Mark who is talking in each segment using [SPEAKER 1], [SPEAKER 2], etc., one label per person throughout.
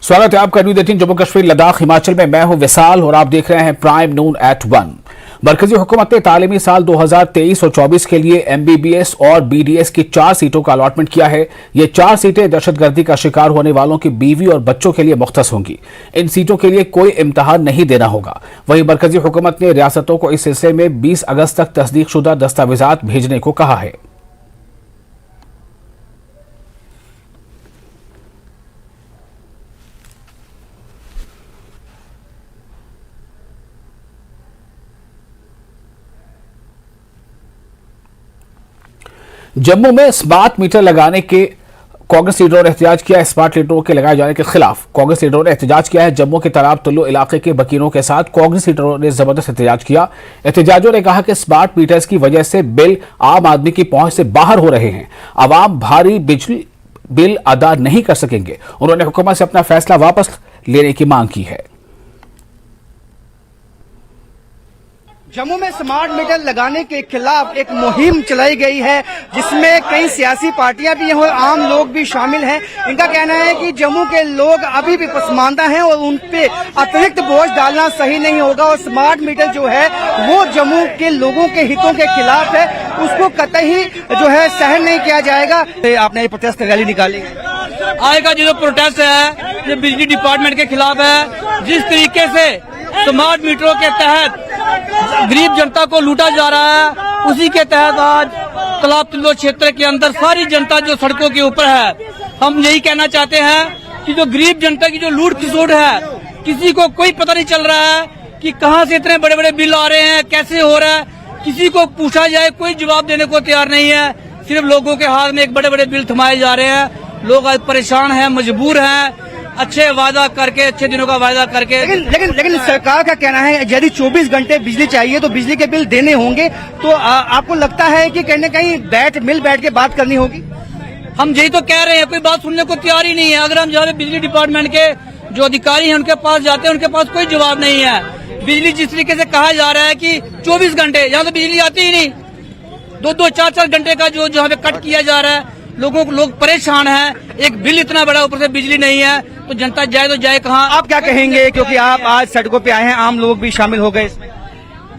[SPEAKER 1] स्वागत है आपका न्यूज़ 18 जम्मू कश्मीर लद्दाख हिमाचल में। मैं हूं विशाल और आप देख रहे हैं प्राइम नून एट 1। मरकजी हुकूमत ने तालीमी साल 2023 और 24 के लिए MBBS और BDS की 4 सीटों का अलॉटमेंट किया है। ये 4 सीटें दहशतगर्दी का शिकार होने वालों की बीवी और बच्चों के लिए मुख्तस होंगी। इन सीटों के लिए कोई इम्तहान नहीं देना होगा। वहीं मरकजी हुकूमत ने रियासतों को इस सिलसिले में 20 अगस्त तक तस्दीकशुदा दस्तावेजात भेजने को कहा है। जम्मू में स्मार्ट मीटर लगाने के कांग्रेस लीडरों ने एहतजाज किया है। स्मार्ट मीटरों के लगाए जाने के खिलाफ कांग्रेस लीडरों ने एहतजाज किया है। जम्मू के तराब तुल्लू इलाके के वकीलों के साथ कांग्रेस लीडरों ने जबरदस्त एहतजाज किया। एहतजाजियों ने कहा कि स्मार्ट मीटर्स की वजह से बिल आम आदमी की पहुंच से बाहर हो रहे हैं। आवाम भारी बिजली बिल अदा नहीं कर सकेंगे। उन्होंने हुकूमत से अपना फैसला वापस लेने की मांग की है।
[SPEAKER 2] जम्मू में स्मार्ट मीटर लगाने के खिलाफ एक मुहिम चलाई गई है, जिसमें कई सियासी पार्टियां भी हैं और आम लोग भी शामिल हैं। इनका कहना है कि जम्मू के लोग अभी भी पसमानदा हैं और उन पे अतिरिक्त बोझ डालना सही नहीं होगा और स्मार्ट मीटर जो है वो जम्मू के लोगों के हितों के खिलाफ है, उसको कतई जो है सहन नहीं किया जाएगा। आपने ये प्रोटेस्ट रैली निकाली,
[SPEAKER 3] आज का जो प्रोटेस्ट है ये बिजली डिपार्टमेंट के खिलाफ है। जिस तरीके से स्मार्ट मीटरों के तहत गरीब जनता को लूटा जा रहा है, उसी के तहत आज तलाब तुल्लू क्षेत्र के अंदर सारी जनता जो सड़कों के ऊपर है। हम यही कहना चाहते हैं कि जो गरीब जनता की जो लूट खसोट है, किसी को कोई पता नहीं चल रहा है कि कहां से इतने बड़े बड़े बिल आ रहे हैं, कैसे हो रहा है। किसी को पूछा जाए कोई जवाब देने को तैयार नहीं है। सिर्फ लोगों के हाथ में एक बड़े बड़े बिल थमाए जा रहे हैं। लोग आज परेशान हैं, मजबूर हैं, अच्छे वादा करके, अच्छे दिनों का वादा करके।
[SPEAKER 2] लेकिन सरकार का कहना है यदि 24 घंटे बिजली चाहिए तो बिजली के बिल देने होंगे। तो आपको लगता है कि कहीं न कहीं मिल बैठ के बात करनी होगी?
[SPEAKER 3] हम यही तो कह रहे हैं, कोई बात सुनने को तैयार ही नहीं है। अगर हम जहाँ बिजली डिपार्टमेंट के जो अधिकारी हैं उनके पास जाते हैं, उनके पास कोई जवाब नहीं है। बिजली जिस तरीके से कहा जा रहा है कि 24 घंटे, यहाँ तो बिजली आती ही नहीं। 2-2, 4-4 घंटे का जो यहाँ पे कट किया जा रहा है। लोग परेशान हैं। एक बिल इतना बड़ा, ऊपर से बिजली नहीं है, तो जनता जाए तो जाए कहाँ?
[SPEAKER 2] आप क्या कहेंगे, क्योंकि आप आज सड़कों पे आए हैं, आम लोग भी शामिल हो गए इसमें?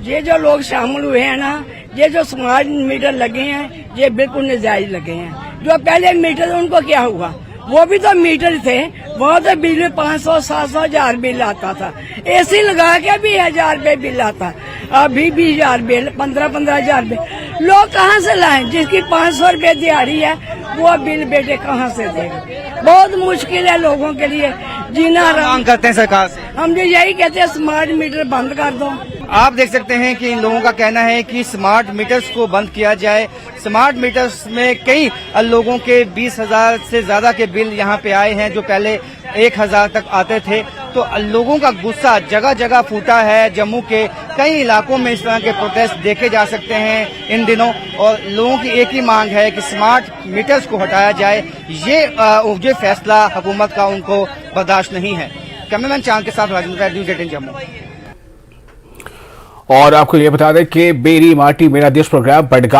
[SPEAKER 4] ये जो लोग शामिल हुए हैं ना, ये जो स्मार्ट मीटर लगे हैं ये बिल्कुल नाजायज लगे हैं। जो पहले मीटर उनको क्या हुआ, वो भी तो मीटर थे, वहाँ तो बिजली 500, 700, 1000 बिल आता था। AC लगा के भी 1000 रुपये बिल आता, अभी 20,000 बिल, 15-15,000 बिल। लोग कहाँ से लाएं? जिसकी 500 रुपये दिहाड़ी है वो बिल बेटे कहाँ से देगा? बहुत मुश्किल है लोगों के लिए जीना।
[SPEAKER 2] मांग करते हैं सरकार से,
[SPEAKER 4] हम जो यही कहते हैं स्मार्ट मीटर बंद कर दो।
[SPEAKER 2] आप देख सकते हैं कि इन लोगों का कहना है कि स्मार्ट मीटर्स को बंद किया जाए। स्मार्ट मीटर्स में कई लोगों के 20,000 से ज्यादा के बिल यहाँ पे आए हैं, जो पहले 1,000 तक आते थे। तो लोगों का गुस्सा जगह जगह फूटा है। जम्मू के कई इलाकों में इस तरह के प्रोटेस्ट देखे जा सकते हैं इन दिनों, और लोगों की एक ही मांग है कि स्मार्ट मीटर्स को हटाया जाए। ये फैसला हुकूमत का उनको बर्दाश्त नहीं है। कैमरामैन चांद के साथ राजेंद्र, न्यूज़ 18 जम्मू।
[SPEAKER 1] और आपको ये बता दें कि मेरी माटी मेरा देश प्रोग्राम बडगाम